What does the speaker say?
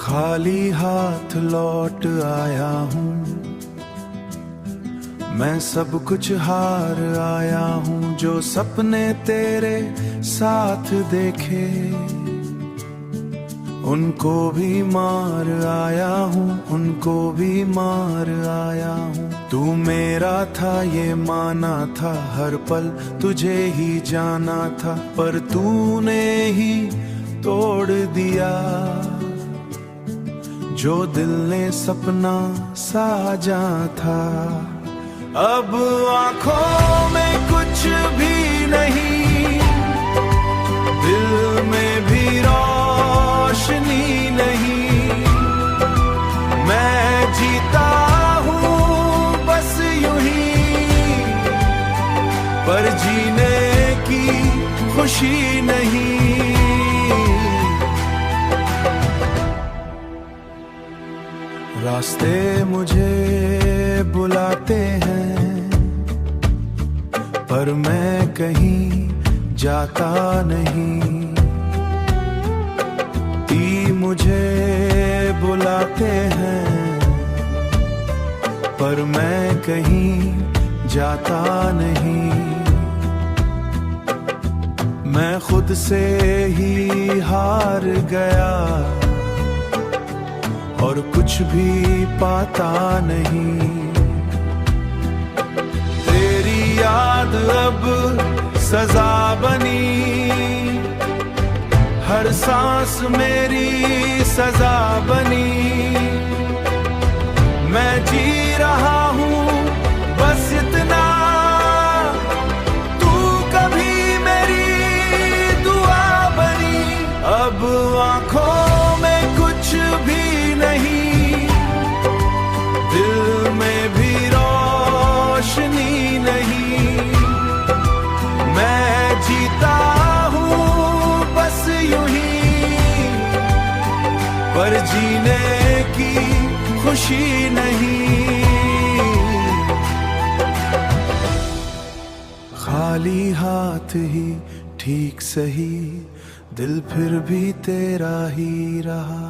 खाली हाथ लौट आया हूँ, मैं सब कुछ हार आया हूँ। जो सपने तेरे साथ देखे उनको भी मार आया हूँ, उनको भी मार आया हूँ। तू मेरा था ये माना था, हर पल तुझे ही जाना था, पर तूने ही तोड़ दिया जो दिल ने सपना साजा था। अब आँखों में कुछ भी नहीं, दिल में भी रोशनी नहीं। मैं जीता हूँ बस यूं ही, पर जीने की खुशी नहीं। रास्ते मुझे बुलाते हैं, पर मैं कहीं जाता नहीं। ती मुझे बुलाते हैं, पर मैं कहीं जाता नहीं। मैं खुद से ही हार गया और कुछ भी पाता नहीं। तेरी याद अब सजा बनी, हर सांस मेरी सजा बनी। मैं जी रहा हूँ बस इतना, तू कभी मेरी दुआ बनी। अब आँखों में कुछ भी नहीं, दिल में भी रोशनी नहीं। मैं जीता हूँ बस यूं ही, पर जीने की खुशी नहीं। खाली हाथ ही ठीक सही, दिल फिर भी तेरा ही रहा।